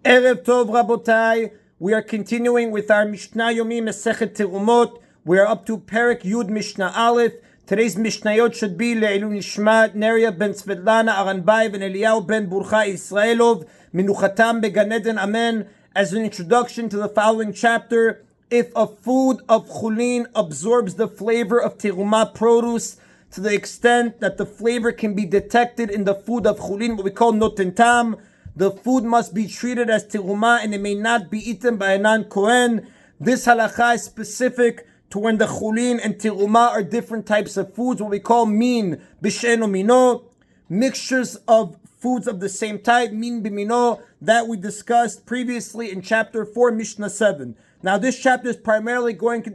Erev Tov Rabotai. We are continuing with our Mishna Yomi Masechet Terumot. We are up to Perek Yud Mishnah Aleph. Today's Mishnayot should be Le'ilun Nishmat Neria ben Svetlana Aranbayev and Eliyahu ben Burcha Israelov Minuchatam Began Eden Amen. As an introduction to the following chapter, if a food of chulin absorbs the flavor of terumah produce to the extent that the flavor can be detected in the food of chulin, what we call noten tam, the food must be treated as terumah and it may not be eaten by a non-Kohen. This halakha is specific to when the chulin and terumah are different types of foods, what we call min b'she'eno mino, mixtures of foods of the same type, min b'mino, that we discussed previously in chapter 4, Mishnah 7. Now this chapter is primarily going to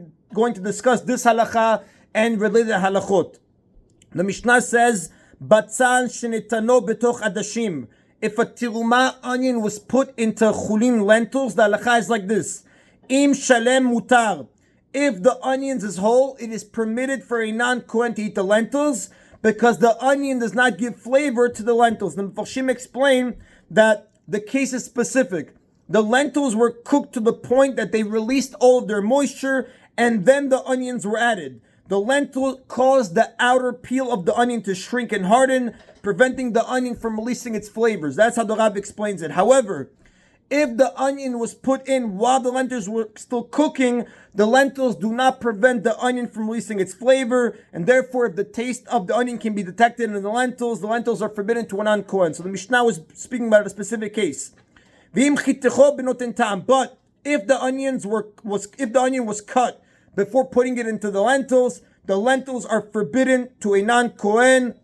discuss this halakha and related halachot. The Mishnah says, Batzal shenetano betoch adashim. If a terumah onion was put into chulin lentils, the halakha is like this. Im shalem mutar. If the onions is whole, it is permitted for a non-Kohen to eat the lentils because the onion does not give flavor to the lentils. The Mefarshim explain that the case is specific. The lentils were cooked to the point that they released all of their moisture and then the onions were added. The lentil caused the outer peel of the onion to shrink and harden, preventing the onion from releasing its flavors. That's how the Rav explains it. However, if the onion was put in while the lentils were still cooking, the lentils do not prevent the onion from releasing its flavor, and therefore if the taste of the onion can be detected in the lentils are forbidden to a non-Kohen. So the Mishnah was speaking about a specific case. But if the onion was cut before putting it into the lentils are forbidden to a non-Kohen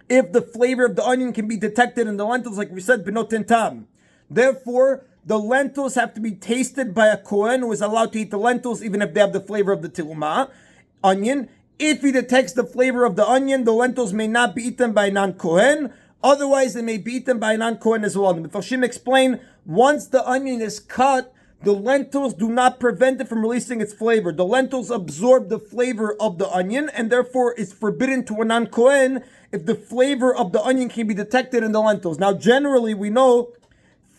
if the flavor of the onion can be detected in the lentils, like we said, benoten tam. Therefore, the lentils have to be tasted by a Kohen who is allowed to eat the lentils even if they have the flavor of the terumah onion. If he detects the flavor of the onion, the lentils may not be eaten by a non-Kohen. Otherwise, they may be eaten by a non-Kohen as well. The Mefarshim explain, once the onion is cut, the lentils do not prevent it from releasing its flavor. The lentils absorb the flavor of the onion and therefore it's forbidden to a non-Kohen if the flavor of the onion can be detected in the lentils. Now, generally, we know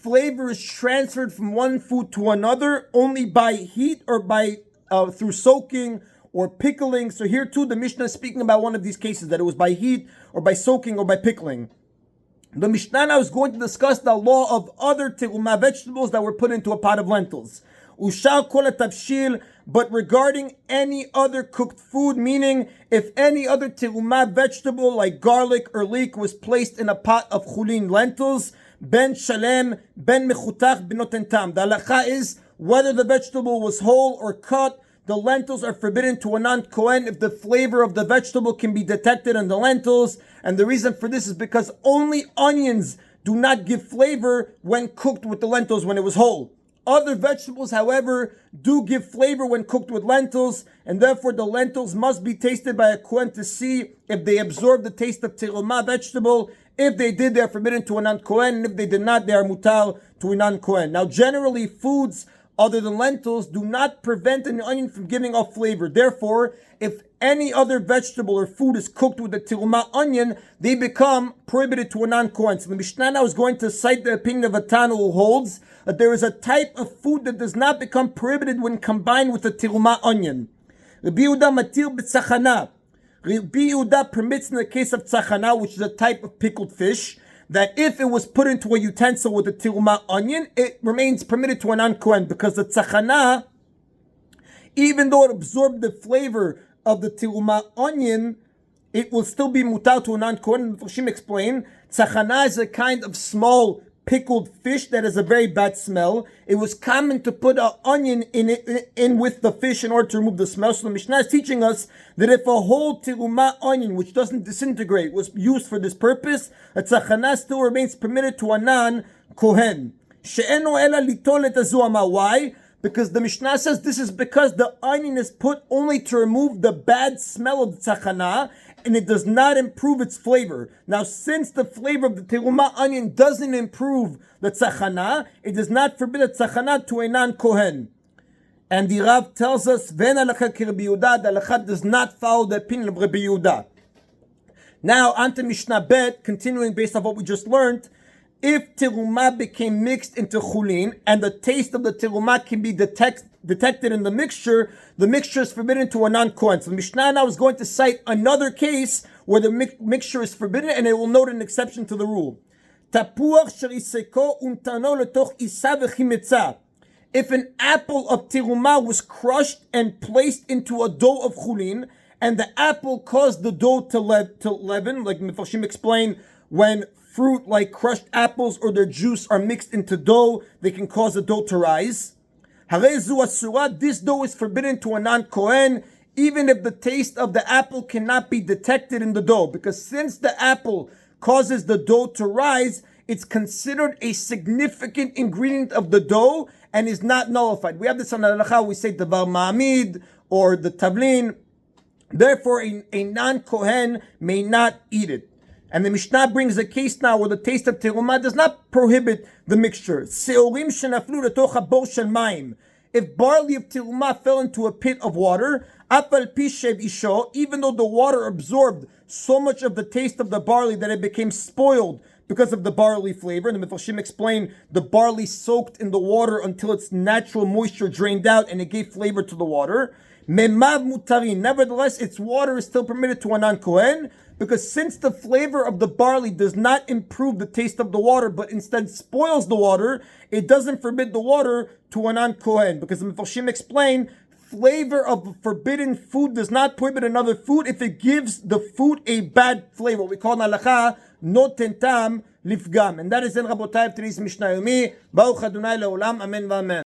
flavor is transferred from one food to another only by heat or by through soaking or pickling. So here too, the Mishnah is speaking about one of these cases, that it was by heat or by soaking or by pickling. The Mishnah now is going to discuss the law of other terumah vegetables that were put into a pot of lentils. Ushal kol tafshil, but regarding any other cooked food, meaning if any other terumah vegetable like garlic or leek was placed in a pot of chulin lentils, ben shalem, ben mechutach, benoten tam. The halakha is whether the vegetable was whole or cut, the lentils are forbidden to a non-Kohen if the flavor of the vegetable can be detected in the lentils. And the reason for this is because only onions do not give flavor when cooked with the lentils when it was whole. Other vegetables, however, do give flavor when cooked with lentils, and therefore the lentils must be tasted by a Kohen to see if they absorb the taste of terumah vegetable. If they did, they are forbidden to a non-Kohen, and if they did not, they are mutar to a non-Kohen. Now, generally, foods other than lentils do not prevent an onion from giving off flavor. Therefore, if any other vegetable or food is cooked with a terumah onion, they become prohibited to a non-Kohen. So the Mishnah now is going to cite the opinion of a Tana who holds that there is a type of food that does not become prohibited when combined with a terumah onion. Rabbi Yehuda matir b'tzachana. Rabbi Yehuda permits in the case of tzachana, which is a type of pickled fish, that if it was put into a utensil with a terumah onion, it remains permitted to a non-Kohen, because the tzachana, even though it absorbed the flavor of the terumah onion, it will still be mutar to a non-Kohen. Mefarshim explain, tzachana is a kind of small pickled fish that has a very bad smell. It was common to put an onion in with the fish in order to remove the smell. So the Mishnah is teaching us that if a whole terumah onion, which doesn't disintegrate, was used for this purpose, a tzachana still remains permitted to a non-Kohen. She'eno ela litol et hazuama. Why? Because the Mishnah says this is because the onion is put only to remove the bad smell of the tzachana, and it does not improve its flavor. Now, since the flavor of the terumah onion doesn't improve the tzachana, it does not forbid the tzachana to a non-Kohen. And the Rav tells us, Ven halakha ki Rabbi Yehuda, the halakha does not follow the opinion of Rabbi Yehuda. Now, on to Mishnah Bet, continuing based on what we just learned. if terumah became mixed into chulin and the taste of the terumah can be detected in the mixture is forbidden to a non-Kohen. So the Mishnah now is going to cite another case where the mixture is forbidden, and it will note an exception to the rule. If an apple of terumah was crushed and placed into a dough of chulin, and the apple caused the dough to leaven, like Mefarshim explain, when fruit like crushed apples or their juice are mixed into dough, they can cause the dough to rise. This dough is forbidden to a non-Kohen, even if the taste of the apple cannot be detected in the dough, because since the apple causes the dough to rise, it's considered a significant ingredient of the dough and is not nullified. We have this on Halacha, we say Davar Ma'amid or the Tavlin. Therefore, a non-Kohen may not eat it. And the Mishnah brings a case now where the taste of terumah does not prohibit the mixture. If barley of terumah fell into a pit of water, even though the water absorbed so much of the taste of the barley that it became spoiled because of the barley flavor, and the Mefarshim explain the barley soaked in the water until its natural moisture drained out and it gave flavor to the water. Nevertheless, its water is still permitted to a non-Kohen, because since the flavor of the barley does not improve the taste of the water, but instead spoils the water, it doesn't forbid the water to a non-Kohen. Because the Mefarshim explain, flavor of forbidden food does not prohibit another food if it gives the food a bad flavor. We call in halacha noten tam lifgam. And that is in Rabotai of today's Mishna Yomi. Baruch Adonai le'olam. Amen v'amen.